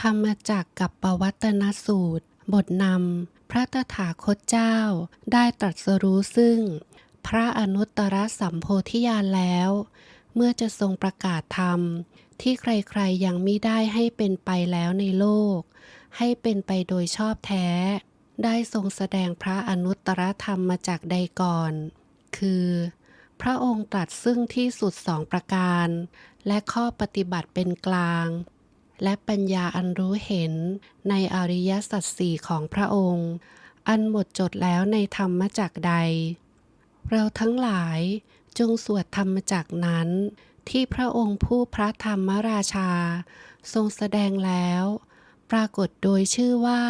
ธรรมจักรกับปวัตตนสูตรบทนำพระตถาคตเจ้าได้ตรัสรู้ซึ่งพระอนุตตรสัมโพธิญาณแล้วเมื่อจะทรงประกาศธรรมที่ใครๆยังมิได้ให้เป็นไปแล้วในโลกให้เป็นไปโดยชอบแท้ได้ทรงแสดงพระอนุตตรธรรมมาจากใดก่อนคือพระองค์ตรัสซึ่งที่สุดสองประการและข้อปฏิบัติเป็นกลางและปัญญาอันรู้เห็นในอริยสัจสี่ของพระองค์อันหมดจดแล้วในธรรมจักรใดเราทั้งหลายจงสวดธรรมจักรนั้นที่พระองค์ผู้พระธรรมราชาทรงแสดงแล้วปรากฏโดยชื่อว่า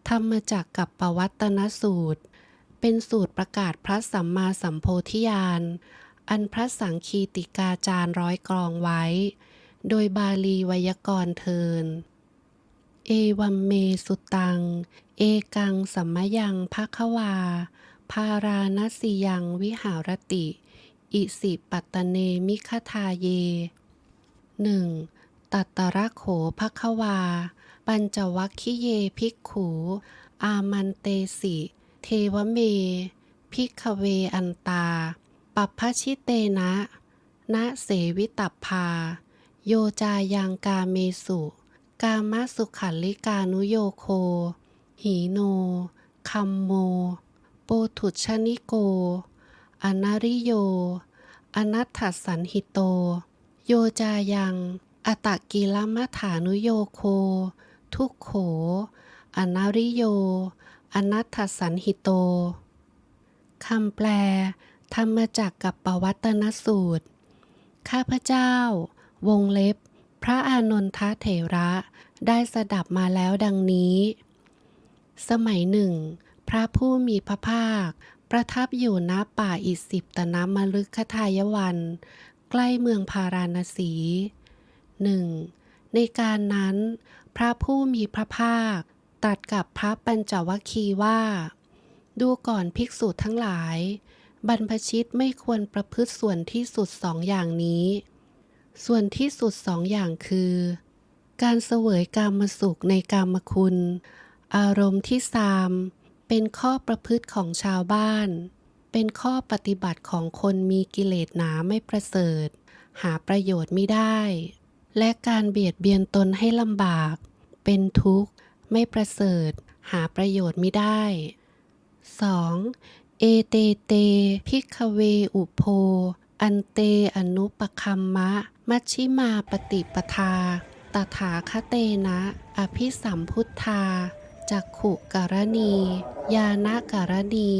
ธรรมจักรกับปวัตตนสูตรเป็นสูตรประกาศพระสัมมาสัมโพธิญาณอันพระสังคีติกาจารย์ร้อยกรองไว้โดยบาลีไวยากรณ์เทินเอวัมเมสุตังเอกังสัมมยังภควาพาราณสียังวิหารติอิสิปัตตเนมิคทาเย 1. ตัตตระโขภควาปัญจวัคคิเยภิกขุอามันเตสิเทวเมภิกขเวอันตาปัพพชิเตนะนะเสวิตัพพาโยจายังกาเมสุกามสุขัลลิกานุโยโคหีโนคัมโมโปถุชนิโกอนาริโยอนัตถสันหิโตโยจายังอตกิลมัฏฐานุโยโคทุกโขอนาริโยอนัตถสันหิโตคำแปลธรรมจักรกับปวัตตนสูตรข้าพเจ้าวงเล็บพระอานนทเถระได้สดับมาแล้วดังนี้สมัยหนึ่งพระผู้มีพระภาคประทับอยู่ณป่าอิสิปตนมฤคทายวันใกล้เมืองพาราณสีหนึ่งในการนั้นพระผู้มีพระภาคตรัสกับพระปัญจวัคคีย์ว่าดูก่อนภิกษุทั้งหลายบรรพชิตไม่ควรประพฤติส่วนที่สุดสองอย่างนี้ส่วนที่สุดสองอย่างคือการเสวยกามสุขในกามคุณอารมณ์ที่ทรามเป็นข้อประพฤติของชาวบ้านเป็นข้อปฏิบัติของคนมีกิเลสหนาไม่ประเสริฐหาประโยชน์ไม่ได้และการเบียดเบียนตนให้ลำบากเป็นทุกข์ไม่ประเสริฐหาประโยชน์ไม่ได้ 2. เอเตเตภิกขเวอุโภอันเตอนุปคัมมะมัชชิมาปฏิปทาตถาคเตนะอภิสัมพุทธาจักขุกรณีญาณกรณี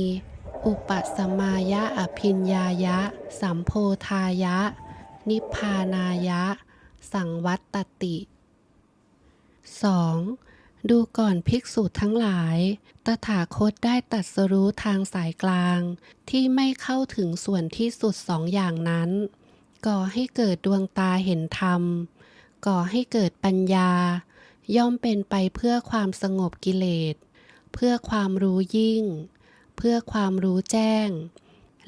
อุปสมายะอภิญญายะสัมโพธายะนิพพานายะสังวัตตติ 2. ดูก่อนภิกษุทั้งหลายตถาคตได้ตรัสรู้ทางสายกลางที่ไม่เข้าถึงส่วนที่สุดสองอย่างนั้นก่อให้เกิดดวงตาเห็นธรรมก่อให้เกิดปัญญาย่อมเป็นไปเพื่อความสงบกิเลสเพื่อความรู้ยิ่งเพื่อความรู้แจ้ง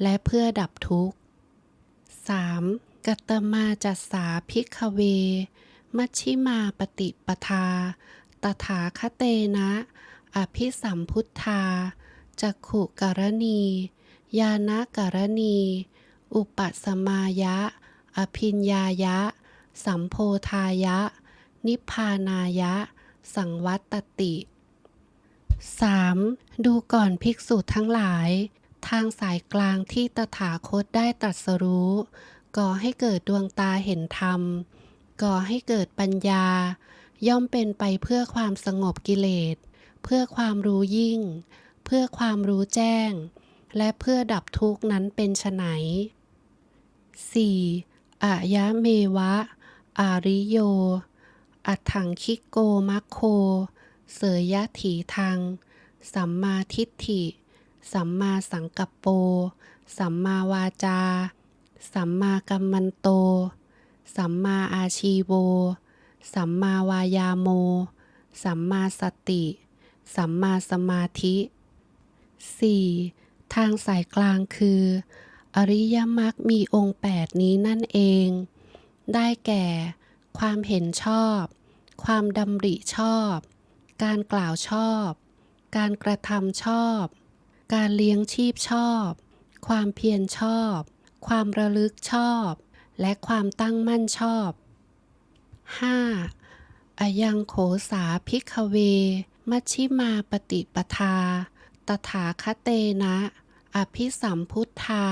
และเพื่อดับทุกข์ 3. กัตตมาจัสสาภิกขเวมัชชิมาปฏิปทาตถาคเตนะอภิสัมพุทธาจักขุกรณีญาณกรณีอุปสมายะอภิญญายะสัมโพธายะนิพพานายะสังวัตตติ 3. ดูก่อนภิกษุทั้งหลายทางสายกลางที่ตถาคตได้ตรัสรู้ก่อให้เกิดดวงตาเห็นธรรมก่อให้เกิดปัญญาย่อมเป็นไปเพื่อความสงบกิเลสเพื่อความรู้ยิ่งเพื่อความรู้แจ้งและเพื่อดับทุกข์นั้นเป็นไฉน 4. อะยะเมวะอาริโยอัตถังคิโกมัคโคเสยยะถีทังสัมมาทิฏฐิสัมมาสังกัปโปสัมมาวาจาสัมมากัมมันโตสัมมาอาชีโวสัมมาวายาโมสัมมาสติสัมมาสมาธิ 4. ทางสายกลางคืออริยมรรคมีองค์8นี้นั่นเองได้แก่ความเห็นชอบ ความดำริชอบ การกล่าวชอบ การกระทำชอบ การเลี้ยงชีพชอบ ความเพียรชอบ ความระลึกชอบ และความตั้งมั่นชอบ 5. อะยังโขสาภิกขเว มัชฌิมาปฏิปทา ตถาคเตนะ อภิสัมพุทธา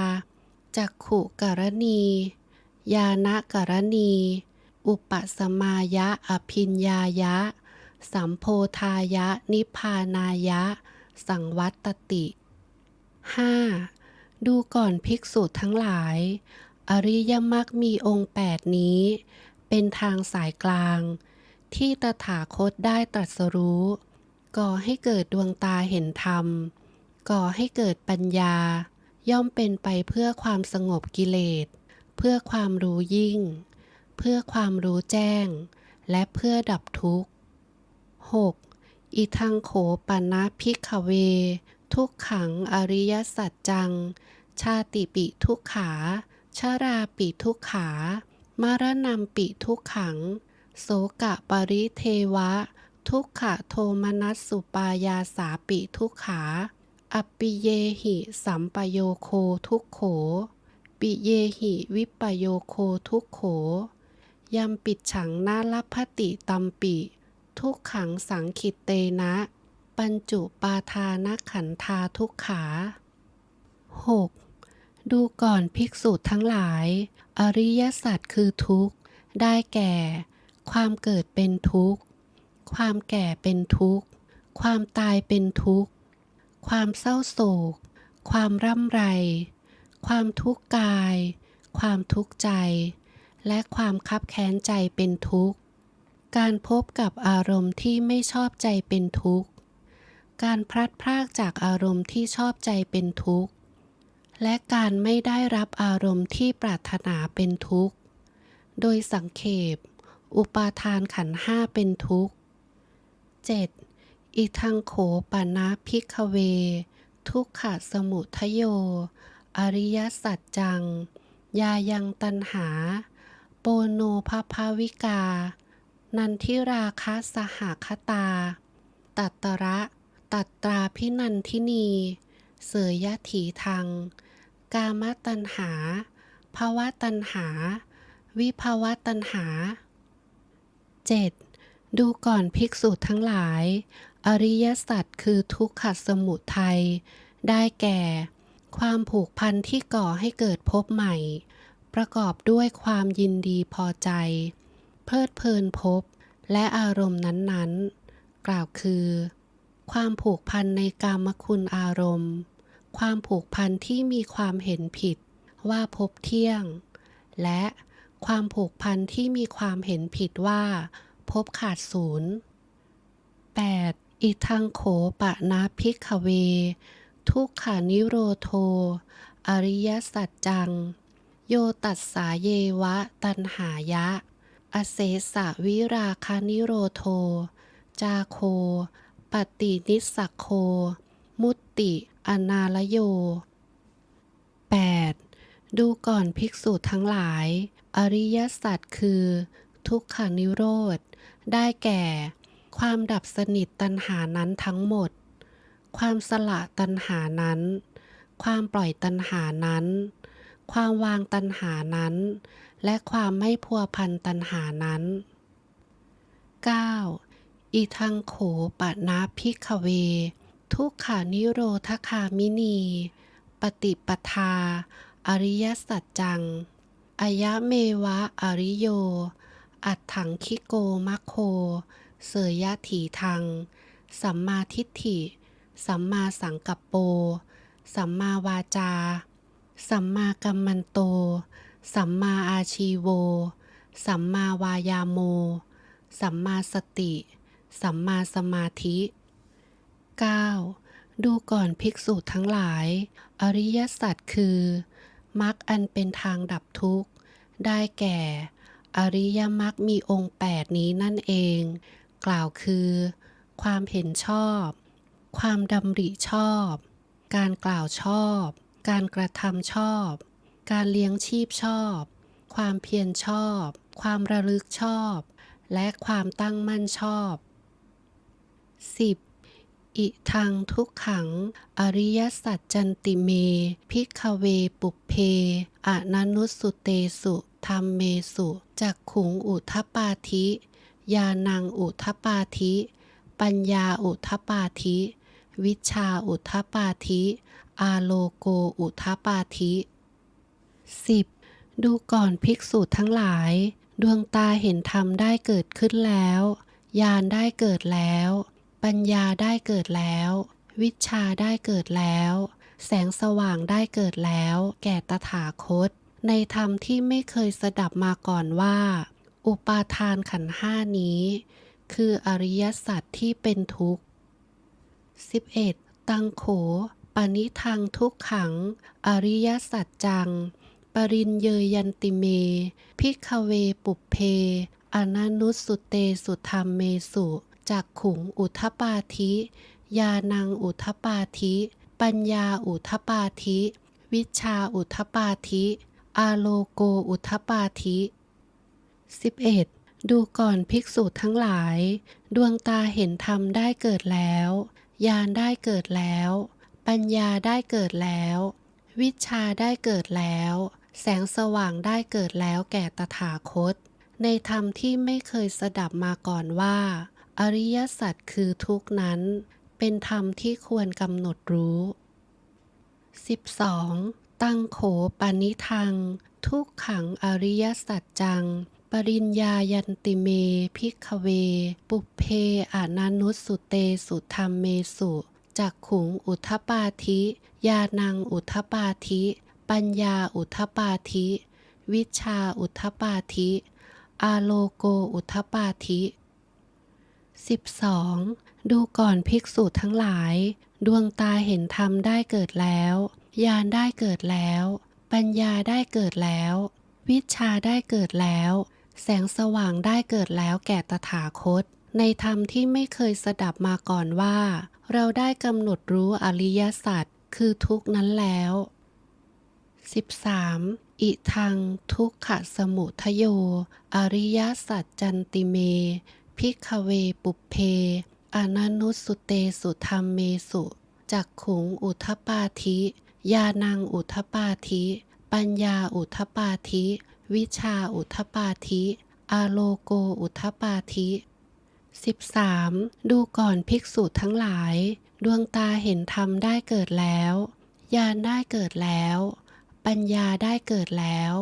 จักขุกรณี ญาณกรณี อุปสมายะอภิญญายะ สัมโพธายะนิพพานายะ สังวัตติ 5. ดูก่อนภิกษุทั้งหลาย อริยมรรคมีองค์8นี้เป็นทางสายกลางที่ตถาคตได้ตรัสรู้ก่อให้เกิดดวงตาเห็นธรรมก่อให้เกิดปัญญาย่อมเป็นไปเพื่อความสงบกิเลสเพื่อความรู้ยิ่งเพื่อความรู้แจ้งและเพื่อดับทุกข์ 6. อิทังโขปนะภิกขเว ทุกขังอริยสัจจัง ชาติปิทุกขา ชราปิทุกขา มรณัมปิทุกขัง โสกะปริเทวะ ทุกขโทมนัสสุปายาสาปิทุกขา อัปปิเยหิสัมปโยโคทุกโข ปิเยหิวิปโยโคทุกโข ยัมปิดฉังนาลัพพติตัมปิ ทุกขังสังขิตเตนะ ปัญจุปาทานขันธาทุกขา 6. ดูก่อนภิกษุทั้งหลาย อริยสัจคือทุกข์ ได้แก่ ความเกิดเป็นทุกข์ ความแก่เป็นทุกข์ ความตายเป็นทุกข์ ความเศร้าโศก ความร่ำไร ความทุกข์กาย ความทุกข์ใจ และความคับแค้นใจเป็นทุกข์ การพบกับอารมณ์ที่ไม่ชอบใจเป็นทุกข์ การพลัดพรากจากอารมณ์ที่ชอบใจเป็นทุกข์ และการไม่ได้รับอารมณ์ที่ปรารถนาเป็นทุกข์ โดยสังเขป อุปาทานขันธ์ห้าเป็นทุกข์ 7. อิทังโขปนะภิกขเว ทุกขสมุทโย อริยสัจจัง ยายังตัณหา โปโนภภวิกา นันทิราคะสหคตา ตัตตระตัตตราพินันทินี เสยยะถีทัง กามตัณหา ภวตัณหา วิภวตัณหา 7. ดูก่อนภิกษุทั้งหลาย อริยสัจคือทุกขสมุทัย ได้แก่ ความผูกพันที่ก่อให้เกิดภพใหม่ ประกอบด้วยความยินดีพอใจ เพลิดเพลินภพและอารมณ์นั้นๆ กล่าวคือ ความผูกพันในกามคุณอารมณ์ ความผูกพันที่มีความเห็นผิดว่าภพเที่ยง และความผูกพันที่มีความเห็นผิดว่าภพขาดศูนย์ 8. อิทังโขปนะภิกขเว ทุกขานิโรโธ อริยสัจจัง โยตัสสาเยวะตัณหายะ อเสสะวิราคานิโรโธ จาโค ปฏินิสสัคโค มุตติอนาลโย 8. ดูก่อนภิกษุทั้งหลาย อริยสัจคือ ทุกขานิโรธ ได้แก่ ความดับสนิทตัณหานั้นทั้งหมด ความสละตัณหานั้น ความปล่อยตัณหานั้น ความวางตัณหานั้น และความไม่พัวพันตัณหานั้น 9. อิทังโขปนะภิกขเว ทุกขานิโรธคามินี ปฏิปทา อริยสัจจัง อายะเมวะอริโย อัตถังคิโกมัคโค เสยยะถีทัง สัมมาทิฏฐิ สัมมาสังกัปโป สัมมาวาจา สัมมากัมมันโต สัมมาอาชีโว สัมมาวายาโม สัมมาสติ สัมมาสมาธิ 9. ดูก่อนภิกษุทั้งหลาย อริยสัจคือมรรคอันเป็นทางดับทุกข์ ได้แก่ อริยมรรคมีองค์8นี้นั่นเอง กล่าวคือ ความเห็นชอบ ความดำริชอบ การกล่าวชอบ การกระทำชอบ การเลี้ยงชีพชอบ ความเพียรชอบ ความระลึกชอบ และความตั้งมั่นชอบ 10. อิทังทุกขังอริยสัจจันติเมภิกขเวปุพเพอนันนุสสุเตสุธัมเมสุจักขุงอุทธัปปาธิญาณังอุทธัปปาธิปัญญาอุทธัปปาธิวิชชาอุทธัปปาธิอาโลโกอุทธัปปาธิ 10. ดูก่อนภิกษุทั้งหลายดวงตาเห็นธรรมได้เกิดขึ้นแล้วญาณได้เกิดแล้วปัญญาได้เกิดแล้ววิชชาได้เกิดแล้วแสงสว่างได้เกิดแล้วแก่ตถาคตในธรรมที่ไม่เคยสดับมาก่อนว่าอุปาทานขันธ์ห้านี้คืออริยสัจที่เป็นทุกข์ 11. ตังโขปณิทังทุกขังอริยสัจจังปริญเยยันติเมภิกขเวปุพเพอนันนุสสุเตสุธัมเมสุจักขุงอุทธัปปาธิญาณังอุทธัปปาธิปัญญาอุทธัปปาธิวิชชาอุทธัปปาธิอาโลโกอุทธัปปาธิ 11. ดูก่อนภิกษุทั้งหลายดวงตาเห็นธรรมได้เกิดแล้วญาณได้เกิดแล้วปัญญาได้เกิดแล้ววิชชาได้เกิดแล้วแสงสว่างได้เกิดแล้วแก่ตถาคตในธรรมที่ไม่เคยสดับมาก่อนว่าอริยสัจคือทุกข์นั้นเป็นธรรมที่ควรกำหนดรู้ 12. ตังโขปณิทังทุกขังอริยสัจจังปริญญายันติเมภิกขเวปุพเพอนันนุสสุเตสุธัมเมสุจักขุงอุทธัปปาธิญาณังอุทธัปปาธิปัญญาอุทธัปปาธิวิชชาอุทธัปปาธิอาโลโกอุทธัปปาธิ 12. ดูก่อนภิกษุทั้งหลายดวงตาเห็นธรรมได้เกิดแล้วญาณได้เกิดแล้วปัญญาได้เกิดแล้ววิชชาได้เกิดแล้วแสงสว่างได้เกิดแล้วแก่ตถาคตในธรรมที่ไม่เคยสดับมาก่อนว่าเราได้กำหนดรู้อริยสัจคือทุกข์นั้นแล้ว 13. อิทังทุกขสมุทโยอริยสัจจันติเมภิกขเวปุพเพอนันนุสสุเตสุธัมเมสุจักขุงอุทธัปปาธิญาณังอุทธัปปาธิปัญญาอุทธัปปาธิวิชชาอุทธัปปาธิอาโลโกอุทธัปปาธิ 13. ดูก่อนภิกษุทั้งหลายดวงตาเห็นธรรมได้เกิดแล้วญาณได้เกิดแล้วปัญญาได้เกิดแล้ว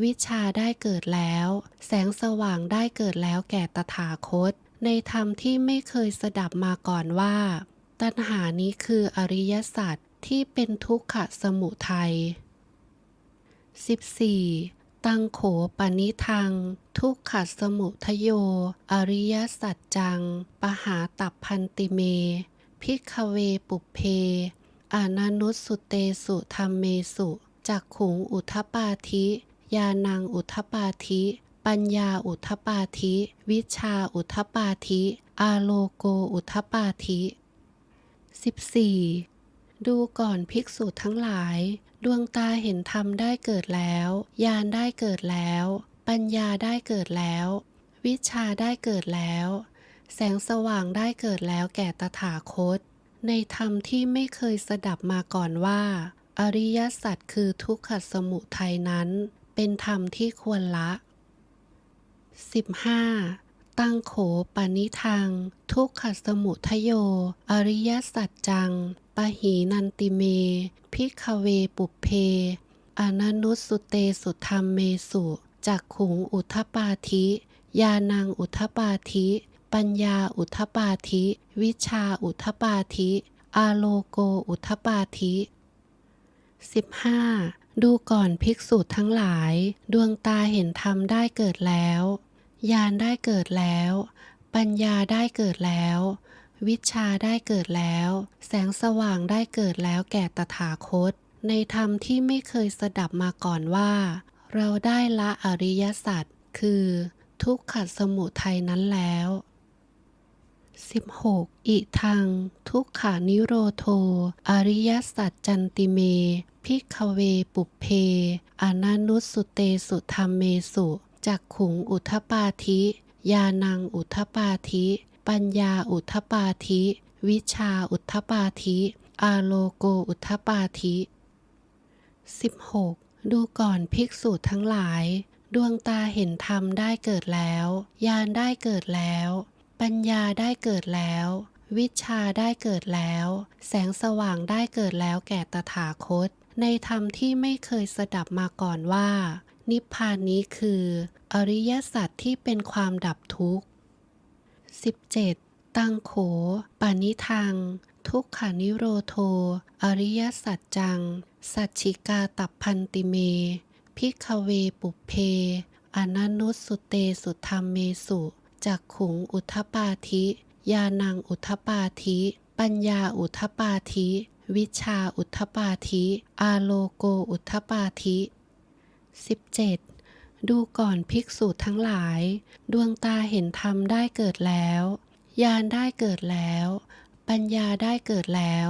วิชชาได้เกิดแล้วแสงสว่างได้เกิดแล้วแก่ตถาคตในธรรมที่ไม่เคยสดับมาก่อนว่าตัณหานี้คืออริยสัจที่เป็นทุกขสมุทัย 14. ตังโขปณิทังทุกขสมุทโยอริยสัจจังปหาตัพพันติเมภิกขเวปุพเพอนันนุสสุเตสุธัมเมสุจักขุงอุทธัปปาธิญาณังอุทธัปปาธิปัญญาอุทธัปปาธิวิชชาอุทธัปปาธิอาโลโกอุทธัปปาธิ 14. ดูก่อนภิกษุทั้งหลายดวงตาเห็นธรรมได้เกิดแล้วญาณได้เกิดแล้วปัญญาได้เกิดแล้ววิชชาได้เกิดแล้วแสงสว่างได้เกิดแล้วแก่ตถาคตในธรรมที่ไม่เคยสดับมาก่อนว่าอริยสัจคือทุกขสมุทัยนั้นเป็นธรรมที่ควรละ 15. ตังโขปณิทังทุกขสมุทโยอริยสัจจังปหีนันติเมภิกขเวปุพเพอนันนุสสุเตสุธัมเมสุจักขุงอุทธัปปาธิญาณังอุทธัปปาธิปัญญาอุทธัปปาธิวิชชาอุทธัปปาธิอาโลโกอุทธัปปาธิ 15. ดูก่อนภิกษุทั้งหลายดวงตาเห็นธรรมได้เกิดแล้วญาณได้เกิดแล้วปัญญาได้เกิดแล้ววิชชาได้เกิดแล้วแสงสว่างได้เกิดแล้วแก่ตถาคตในธรรมที่ไม่เคยสดับมาก่อนว่าเราได้ละอริยสัจคือทุกขสมุทัยนั้นแล้ว 16. อิทังทุกขานิโรโธอริยสัจจันติเมภิกขเวปุพเพอนันนุสสุเตสุธัมเมสุจักขุงอุทธัปปาธิ ญาณังอุทธปาธิปัญญาอุทธปาธิวิชาอุทธปาธิอาโลโกอุทธปาธิ 16. ดูก่อนภิกษุทั้งหลายดวงตาเห็นธรรมได้เกิดแล้วญาณได้เกิดแล้วปัญญาได้เกิดแล้ววิชาได้เกิดแล้วแสงสว่างได้เกิดแล้วแก่ตถาคตในธรรมที่ไม่เคยสดับมาก่อนว่านิพพานนี้คืออริยสัจที่เป็นความดับทุกข์ 17. ตังโขปานิทังทุกขานิโรโธอริยสัจจังสัจฉิกาตัพพันติเมภิกขเวปุพเพอนันนุสสุเตสุธรรมเมสุจักขุงอุทธปาธิญาณังอุทธปาธิปัญญาอุทธปาธิวิชาอุทธปาธิอาโลโกอุทธปาธิ 17. ดูก่อนภิกษุทั้งหลายดวงตาเห็นธรรมได้เกิดแล้วญาณได้เกิดแล้วปัญญาได้เกิดแล้ว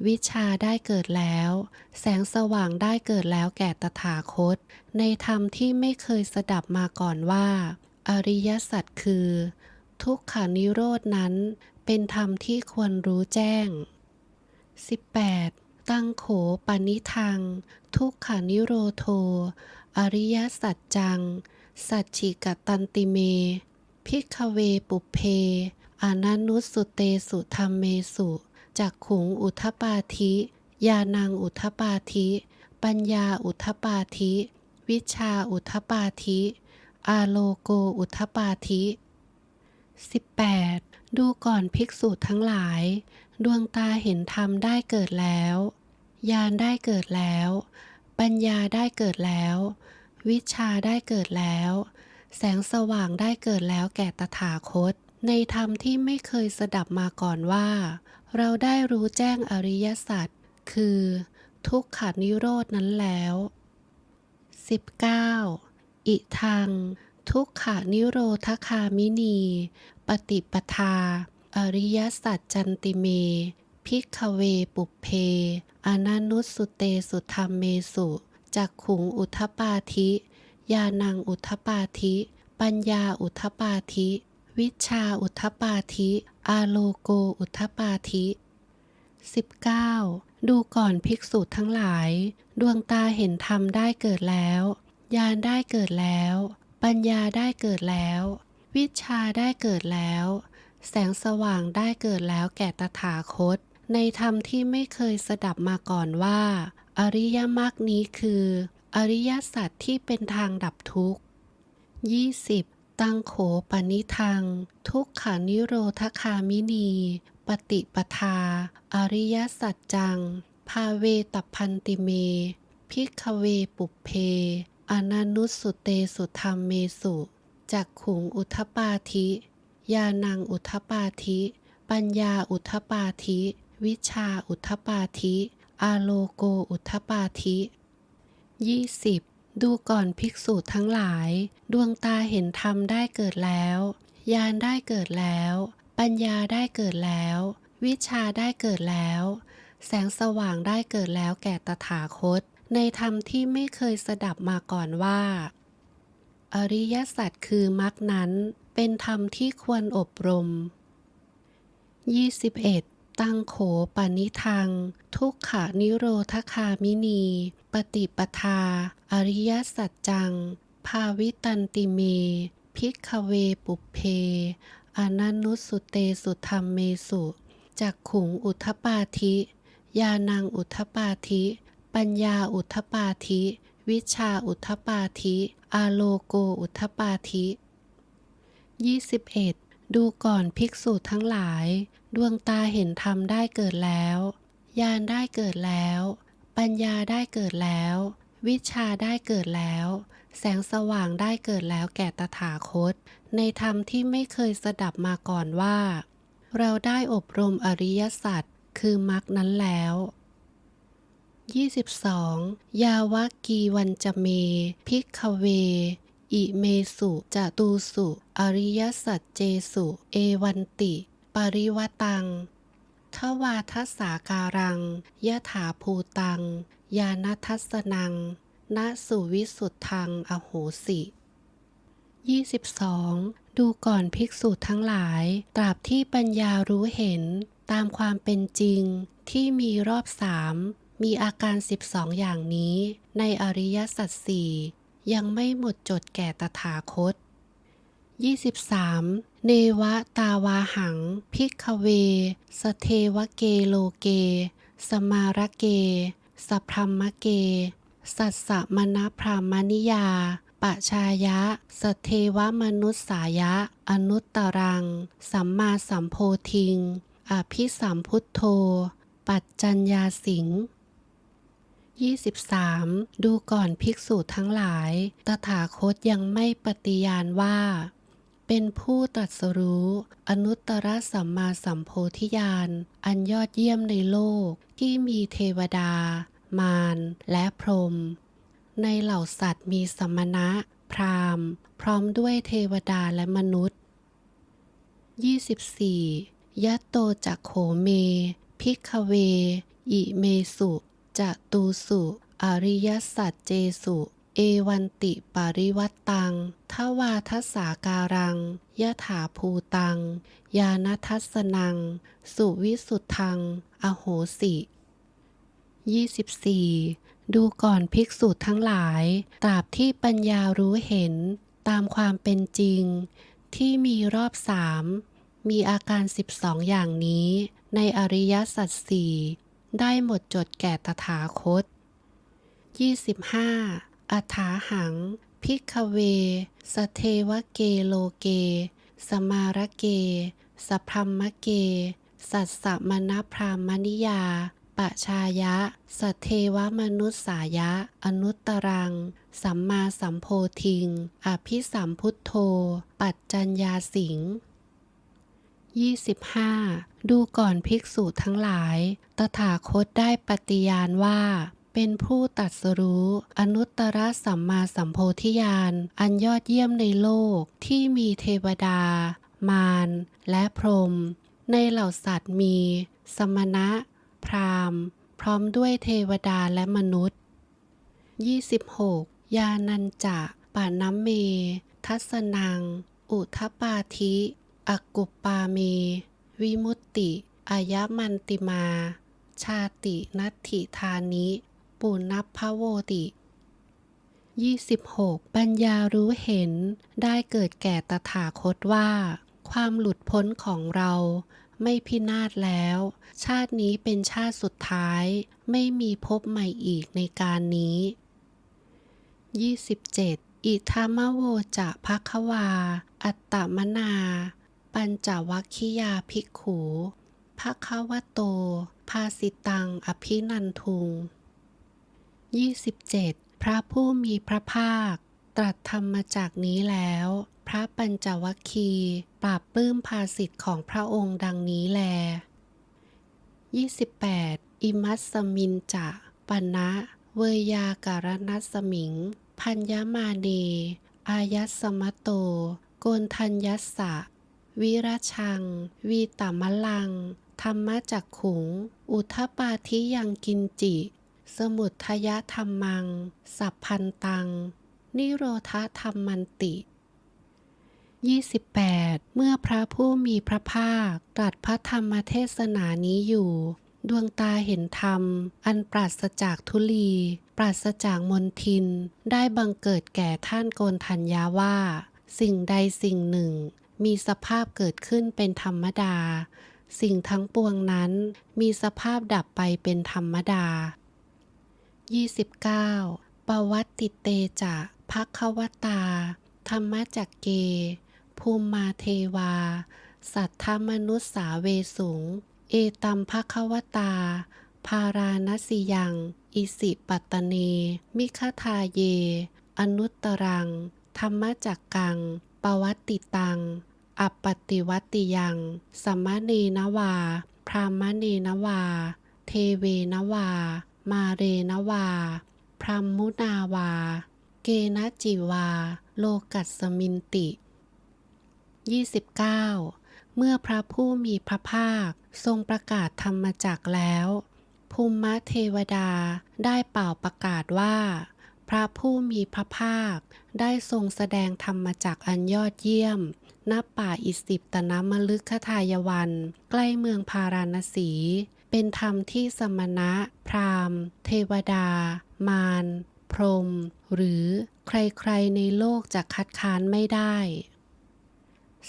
วิชาได้เกิดแล้วแสงสว่างได้เกิดแล้วแก่ตถาคตในธรรมที่ไม่เคยสดับมาก่อนว่าอริยสัจคือทุกขานิโรธนั้นเป็นธรรมที่ควรรู้แจ้ง 18. ตังโขปนิทังทุกขานิโรโธอริยสัจจังสัจฉิกตันติเมภิกขเวปุพเพอนันนุสสุเตสุธรรมเมสุจักขุงอุทธปาธิญาณังอุทธปาธิปัญญาอุทธปาธิวิชาอุทธปาธิอาโลโกอุทธปาธิ 18. ดูก่อนภิกษุทั้งหลายดวงตาเห็นธรรมได้เกิดแล้วญาณได้เกิดแล้วปัญญาได้เกิดแล้ววิชาได้เกิดแล้วแสงสว่างได้เกิดแล้วแก่ตถาคตในธรรมที่ไม่เคยสดับมาก่อนว่าเราได้รู้แจ้งอริยสัจคือทุกขานิโรธนั้นแล้ว 19. อิทังทุกขานิโรธคามินีปฏิปทาอริยสัจจันติเมภิกขเวปุพเพอนันนุสสุเตสุธรรมเมสุจักขุงอุทธปาธิญาณังอุทธปาธิปัญญาอุทธปาธิวิชาอุทธปาธิอาโลโกอุทธปาธิ 19. ดูก่อนภิกษุทั้งหลายดวงตาเห็นธรรมได้เกิดแล้วญาณได้เกิดแล้วปัญญาได้เกิดแล้ววิชาได้เกิดแล้วแสงสว่างได้เกิดแล้วแก่ตถาคตในธรรมที่ไม่เคยสดับมาก่อนว่าอริยมรรคนี้คืออริยสัจที่เป็นทางดับทุกข์ 20. ตังโขปนิทังทุกขานิโรธคามินีปฏิปทาอริยสัจจังภาเวตัพพันติเมภิกขเวปุพเพอนันนุสสุเตสุธรรมเมสุจักขุงอุทธปาธิญาณังอุทธปาธิปัญญาอุทธปาธิวิชาอุทธปาธิอาโลโกอุทธปาธิ 20. ดูก่อนภิกษุทั้งหลายดวงตาเห็นธรรมได้เกิดแล้วญาณได้เกิดแล้วปัญญาได้เกิดแล้ววิชาได้เกิดแล้วแสงสว่างได้เกิดแล้วแก่ตถาคตในธรรมที่ไม่เคยสดับมาก่อนว่าอริยสัจคือมรรคนั้นเป็นธรรมที่ควรอบรม 21. ตังโขปนิทังทุกขานิโรธคามินีปฏิปทาอริยสัจจังภาวิตันติเมภิกขเวปุพเพอนันนุสสุเตสุธรรมเมสุจักขุงอุทธปาธิญาณังอุทธปาธิปัญญาอุทธปาธิวิชาอุทธปาธิอาโลโกอุทธปาธิ 21. ดูก่อนภิกษุทั้งหลายดวงตาเห็นธรรมได้เกิดแล้วญาณได้เกิดแล้วปัญญาได้เกิดแล้ววิชาได้เกิดแล้วแสงสว่างได้เกิดแล้วแก่ตถาคตในธรรมที่ไม่เคยสดับมาก่อนว่าเราได้อบรมอริยสัจคือมรรคนั้นแล้ว 22. ยาวกีวันจเมภิกขเวอิเมสุจตุสุอริยสัจเจสุเอวันติปริวตังทวาทัสสาการังยถาภูตังญาณทัสสนังณสุวิสุทธังอโหสิ 22. ดูก่อนภิกษุทั้งหลายตราบที่ปัญญารู้เห็นตามความเป็นจริงที่มีรอบสามมีอาการ12อย่างนี้ในอริยสัจสี่ยังไม่หมดจดแก่ตถาคต 23. เนวะตาวาหังภิกขเวสเทวเกโลเกสมาระเกสัพพรมเกสัสสะมณพรามณิยาปะชายะสเทวมนุสสายะอนุตตรังสัมมาสัมโพธิงอภิสัมพุทโธปัจจัญญาสิง 23. ดูก่อนภิกษุทั้งหลายตถาคตยังไม่ปฏิญาณว่าเป็นผู้ตรัสรู้อนุตตรสัมมาสัมโพธิญาณอันยอดเยี่ยมในโลกที่มีเทวดามารและพรหมในเหล่าสัตว์มีสมณะพราหมณ์พร้อมด้วยเทวดาและมนุษย์ 24. ยัตโตจักโขเมภิกขเวอิเมสุจตูสุอริยสัจเจสุเอวันติปริวัตตังทวาทัสสาการังยถาภูตังญาณทัสสนังสุวิสุทธังอโหสิ 24. ดูก่อนภิกษุทั้งหลายตราบที่ปัญญารู้เห็นตามความเป็นจริงที่มีรอบสามมีอาการ12อย่างนี้ในอริยสัจสี่ได้หมดจดแก่ตถาคต 25. อัฏฐาหังภิกขเวสเทวเกโลเกสมาระเกสัพพรมเกสัสสะมณพรามณิยาปะชายะสเทวมนุสสายะอนุตตรังสัมมาสัมโพธิงอภิสัมพุทโธปัจจัญญาสิง 25. ดูก่อนภิกษุทั้งหลายตถาคตได้ปฏิญาณว่าเป็นผู้ตรัสรู้อนุตตรสัมมาสัมโพธิญาณอันยอดเยี่ยมในโลกที่มีเทวดามารและพรหมในเหล่าสัตว์มีสมณะพราหมณ์พร้อมด้วยเทวดาและมนุษย์ 26. ญาณัญจะปานัมเมทัสสนังอุทธปาธิอกุปปาเมวิมุตติอายมันติมาชาตินัตถิธานิปุณพพโวติ 26. ปัญญารู้เห็นได้เกิดแก่ตถาคตว่าความหลุดพ้นของเราไม่พินาศแล้วชาตินี้เป็นชาติสุดท้ายไม่มีภพใหม่อีกในการนี้ 27. อิทัมโวจะภควาอัตตมนาปัญจวัคคิยาภิกขุภควโตภาสิตังอภินันทุง 27. พระผู้มีพระภาคตรัสธรรมมาจากนี้แล้วพระปัญจวัคคีย์ปราบปลื้มภาสิทธิ์ของพระองค์ดังนี้แล 28. อิมัสสมินจะปนะเวยาการนัสสมิงพัญญมาเนอายัสสมโตโกณทัญยัสสะวิรชังวีตมลังธรรมจักขุงอุทธปาธิยังกินจิสมุทยธรรมังสัพพันตังนิโรธธรรมันติ 28. เมื่อพระผู้มีพระภาคตรัสพระธรรมเทศนานี้อยู่ดวงตาเห็นธรรมอันปราศจากทุลีปราศจากมลทินได้บังเกิดแก่ท่านโกณทัญญาว่าสิ่งใดสิ่งหนึ่งมีสภาพเกิดขึ้นเป็นธรรมดาสิ่งทั้งปวงนั้นมีสภาพดับไปเป็นธรรมดา 29. ปวัตติเตจะภควตาธรรมจักเกภูมิมาเทวาสัทธมนุสสาเวสุงเอตัมภควตาภาราณสิยังอิสิปัตตเนมิคทาเยอนุตตรังธรรมจักกังปวัตติตังอัปปติวัตติยังสัมมเนนวาพรามเนนวาเทเวนวามาเรนวาพรหมุนาวาเกณจิวาโลกัสสมินติ 29. เมื่อพระผู้มีพระภาคทรงประกาศธรรมจักรแล้วภูมิเทวดาได้เป่าประกาศว่าพระผู้มีพระภาคได้ทรงแสดงธรรมจักรอันยอดเยี่ยม ณป่าอิสิปตนมฤคทายวัน ใกล้เมืองพาราณสี เป็นธรรมที่สมณะ พราหมณ์ เทวดา มารพรหมหรือใครๆในโลกจะคัดค้านไม่ได้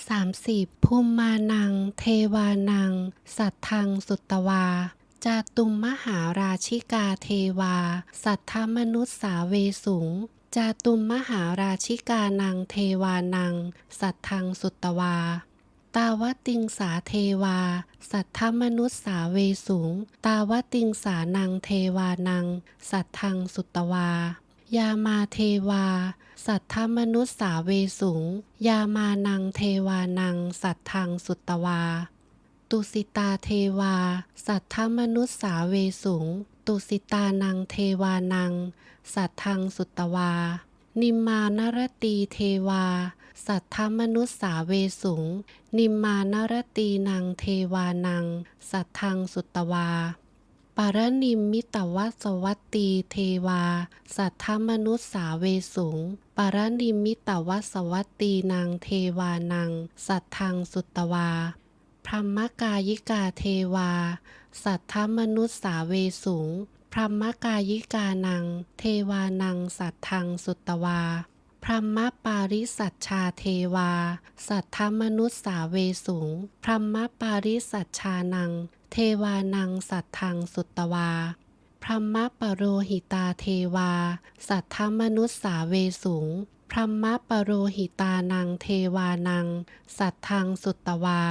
30. ภูมิมานัง เทวานัง สัทธังสุตวา จาตุมมหาราชิกาเทวา สัทธมนุสสาเวสุง จาตุมมหาราชิกานังเทวานัง สัทธังสุตวา ตาวติงสาเทวา สัทธมนุสสาเวสุง ตาวติงสานังเทวานัง สัทธังสุตวา ยามาเทวา สัทธมนุสสาเวสุง ยามานังเทวานัง สัทธังสุตวา ตุสิตาเทวา สัทธมนุสสาเวสุง ตุสิตานังเทวานัง สัทธังสุตวา นิมมานรตีเทวา สัทธมนุสสาเวสุง นิมมานรตีนังเทวานัง สัทธังสุตวา ปารนิมมิตวัสวัตตีเทวา สัทธมนุสสาเวสุง ปารนิมมิตวัสวัตตีนังเทวานัง สัทธังสุตวา พรหมกายิกาเทวา สัทธมนุสสาเวสุง พรหมกายิกานัง เทวานัง สัทธังสุตวา พรหมปาริสัชชาเทวา สัทธมนุสสาเวสุง พรหมปาริสัชชานัง เทวานัง สัทธังสุตวา พรหมปโรหิตาเทวา สัทธมนุสสาเวสุง พรหมปโรหิตานัง เทวานัง สัทธังสุตวา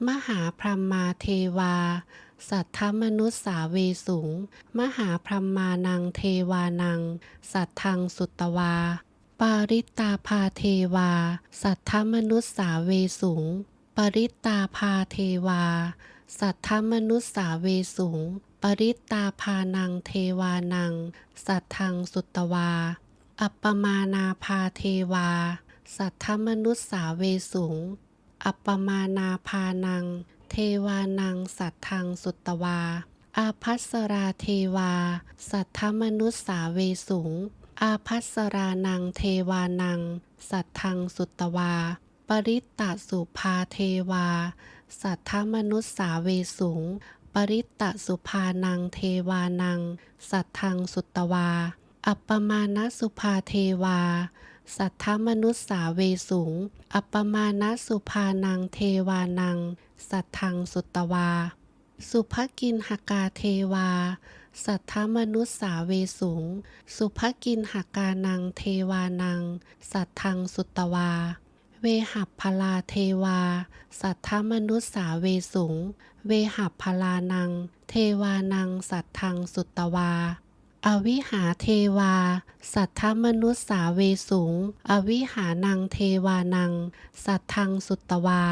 มหาพรหมาเทวา สัทธมนุสสาเวสุง มหาพรหมานัง เทวานัง สัทธังสุตวา ปาริตาภาเทวา สัทธมนุสสาเวสุง ปริตาภาเทวา สัทธมนุสสาเวสุง ปริตาภานัง เทวานัง สัทธังสุตวา อัปปมานาภาเทวา สัทธมนุสสาเวสุง อัปปมานาภานัง เทวานัง สัทธังสุตวา อาภัสราเทวา สัทธมนุสสาเวสุง อาภัสรานัง เทวานัง สัทธังสุตวา ปริตตสุภาเทวา สัทธมนุสสาเวสุง ปริตตสุภานัง เทวานัง สัทธังสุตวา อัปปมาณสุภาเทวา สัทธมนุสสาเวสุง อัปปมาณสุภานัง เทวานัง สัทธังสุตวา สุภกินหกาเทวา สัทธมนุสสาเวสุง สุภกินหกานัง เทวานัง สัทธังสุตวา เวหัพพลาเทวา สัทธมนุสสาเวสุง เวหัพพลานัง เทวานัง สัทธังสุตวา อวิหาเทวา สัทธมนุสสาเวสุง อวิหานัง เทวานัง สัทธังสุตวา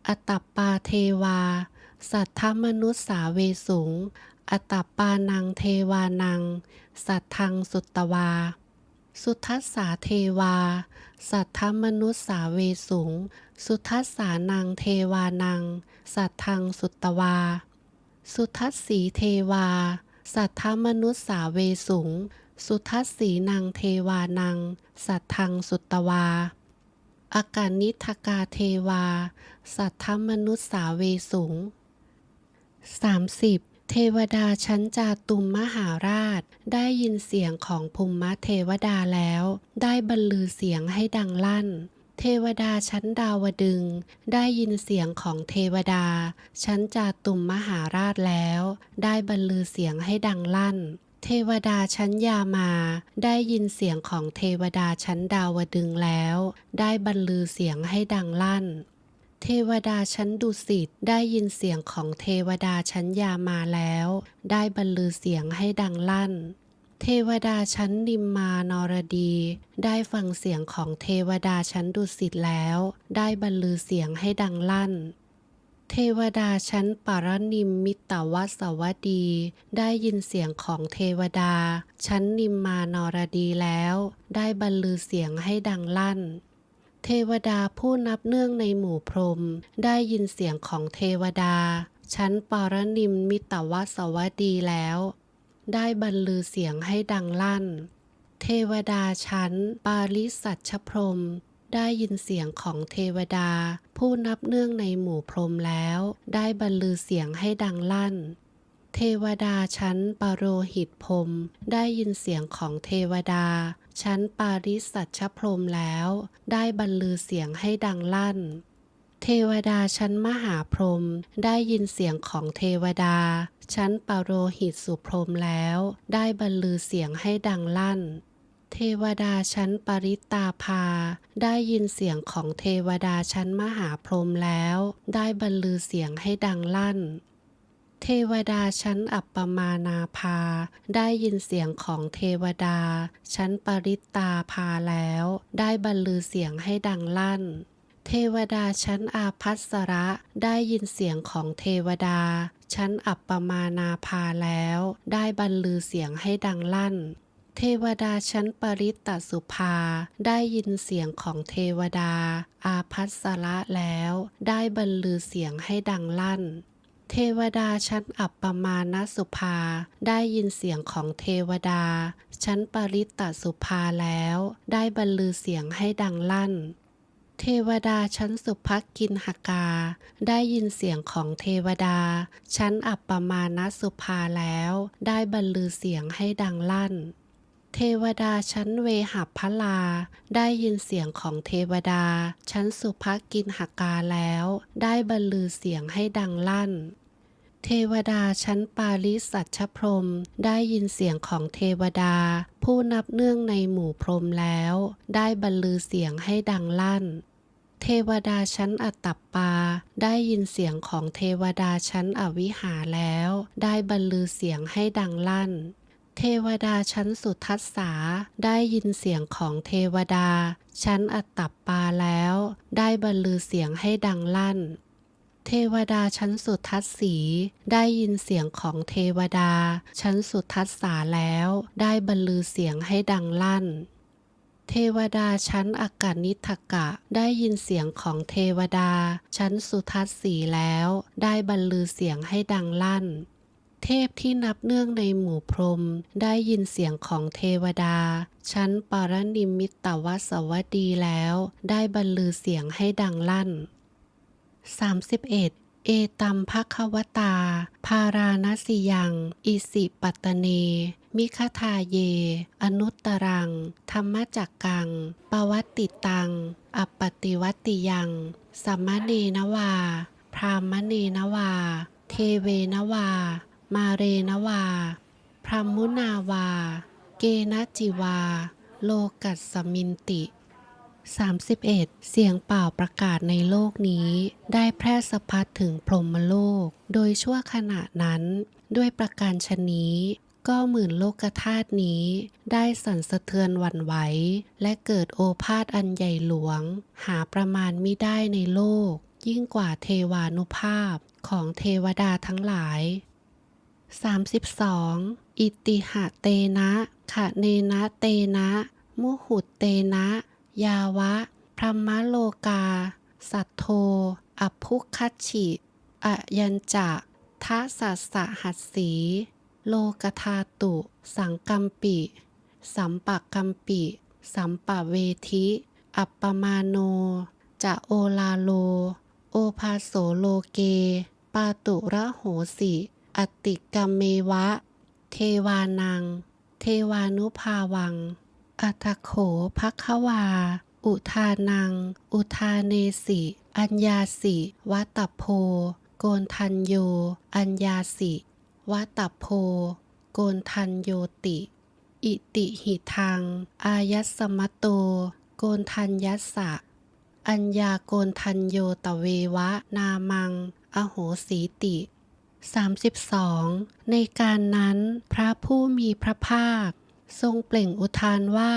อตัปปาเทวา สัทธมนุสสาเวสุง อตัปปานัง เทวานัง สัทธังสุตวา สุทัสสาเทวา สัทธมนุสสาเวสุง สุทัสสานัง เทวานัง สัทธังสุตวา สุทัสสีเทวา สัทธมนุสสาเวสุง สุทัสสีนัง เทวานัง สัทธังสุตวา อากานิทกาเทวา สัทธมนุสสาเวสุง 30. เทวดาชั้นจาตุมมหาราชได้ยินเสียงของภูมิเทวดาแล้วได้บรรลือเสียงให้ดังลั่น เทวดาชั้นดาวดึงส์ได้ยินเสียงของเทวดาชั้นจาตุมมหาราชแล้วได้บรรลือเสียงให้ดังลั่น เทวดาชั้นยามาได้ยินเสียงของเทวดาชั้นดาวดึงส์แล้วได้บรรลือเสียงให้ดังลั่น เทวดาชั้นดุสิตได้ยินเสียงของเทวดาชั้นยามาแล้วได้บรรลือเสียงให้ดังลั่น เทวดาชั้นนิมมานรดีได้ฟังเสียงของเทวดาชั้นดุสิตแล้วได้บรรลือเสียงให้ดังลั่น เทวดาชั้นปารนิมมิตวสวดีได้ยินเสียงของเทวดาชั้นนิมมานรดีแล้วได้บรรลือเสียงให้ดังลั่น เทวดาผู้นับเนื่องในหมู่พรหมได้ยินเสียงของเทวดาชั้นปารนิมมิตวสวดีแล้วได้บรรลือเสียงให้ดังลั่น เทวดาชั้นปาริสัชพรหม ได้ยินเสียงของเทวดาผู้นับเนื่องในหมู่พรหมแล้วได้บรรลือเสียงให้ดังลั่นเทวดาชั้นปโรหิตพรหมได้ยินเสียงของเทวดาชั้นปาริสัชชพรหมแล้วได้บรรลือเสียงให้ดังลั่นเทวดาชั้นมหาพรหมได้ยินเสียงของเทวดาชั้นปโรหิตสุพรหมแล้วได้บรรลือเสียงให้ดังลั่นเทวดาชั้นปริตาภาได้ยินเสียงของเทวดาชั้นมหาพรหมแล้วได้บรรลือเสียงให้ดังลั่นเทวดาชั้นอัปปมานาภาได้ยินเสียงของเทวดาชั้นปริตาภาแล้วได้บรรลือเสียงให้ดังลั่นเทวดาชั้นอาภัสระได้ยินเสียงของเทวดาชั้นอัปปมานาภาแล้วได้บรรลือเสียงให้ดังลั่นเทวดาชั้นปริตตสุภาได้ยินเสียงของเทวดาอาภัสระแล้วได้บรรลือเสียงให้ดังลั่นเทวดาชั้นอัปปมาณสุภาได้ยินเสียงของเทวดาชั้นปริตตสุภาแล้วได้บรรลือเสียงให้ดังลั่นเทวดาชั้นสุภกินหกาได้ยินเสียงของเทวดาชั้นอัปปมาณสุภาแล้วได้บรรลือเสียงให้ดังลั่นเทวดาชั้นเวหัพพลาได้ยินเสียงของเทวดาชั้นสุภกินหกาแล้วได้บรรลือเสียงให้ดังลั่นเทวดาชั้นปาริสัชชพรหมได้ยินเสียงของเทวดาผู้นับเนื่องในหมู่พรหมแล้วได้บรรลือเสียงให้ดังลั่นเทวดาชั้นอัตตปปาได้ยินเสียงของเทวดาชั้นอวิหาแล้วได้บรรลือเสียงให้ดังลั่นเทวดาชั้นสุทัสสาได้ยินเสียงของเทวดาชั้นอัตตปปาแล้วได้บรรลือเสียงให้ดังลั่นเทวดาชั้นสุทัสสีได้ยินเสียงของเทวดาชั้นสุทัสสาแล้วได้บรรลือเสียงให้ดังลั่นเทวดาชั้นอากานิทกะได้ยินเสียงของเทวดาชั้นสุทัสสีแล้วได้บรรลือเสียงให้ดังลั่นเทพที่นับเนื่องในหมู่พรหมได้ยินเสียงของเทวดาชั้นปารนิมมิตตวสวดีแล้วได้บรรลือเสียงให้ดังลั่น31เอตัมภควตาภาราณสิยังอิสิปัตตเนมิคทาเยอนุตตรังธรรมจักกังปวัตติตังอปปติวัตติยังสัมมเนนวาพรามเนนวาเทเวนวามาเรนวาพรหมุนาวาเกณจิวาโลกัสสมินติ31เสียงเป่าประกาศในโลกนี้ได้แพร่สะพัดถึงพรหมโลกโดยชั่วขณะนั้นด้วยประการฉนี้ก็หมื่นโลกธาตุนี้ได้สั่นสะเทือนหวั่นไหวและเกิดโอภาสอันใหญ่หลวงหาประมาณมิได้ในโลกยิ่งกว่าเทวานุภาพของเทวดาทั้งหลาย32อิติหะเตนะขะเนนะเตนะมุหุตเตนะยาวะพรหมโลกาสัทโธอภุคัชฉิอะยัญจะทัสสะสหัสสีโลกธาตุสังกัมปิสัมปะกัมปิสัมปะเวทิอัปปมาโนจะโอลาโลโอภาโสโลเกปาตุระโหสิอติกัมเมวะเทวานังเทวานุภาวังอัตโขภควาอุทานังอุทาเนสิอัญญาสิวัตตโพโกนทัญโยอัญญาสิวัตตโพโกนทัญโยติอิติหิทังอายัสสมโตโกนทัญยัสสะอัญญาโกนทัญโยตเววะนามังอโหสีติ32ในการนั้นพระผู้มีพระภาคทรงเปล่งอุทานว่า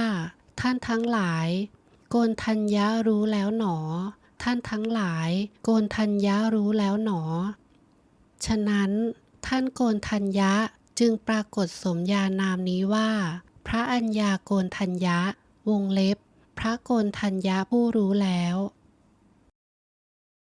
ท่านทั้งหลายโกนทัญญะรู้แล้วหนอท่านทั้งหลายโกนทัญญะรู้แล้วหนอฉะนั้นท่านโกนทัญญะจึงปรากฏสมญานามนี้ว่าพระอัญญาโกนทัญญะวงเล็บพระโกนทัญญะผู้รู้แล้ว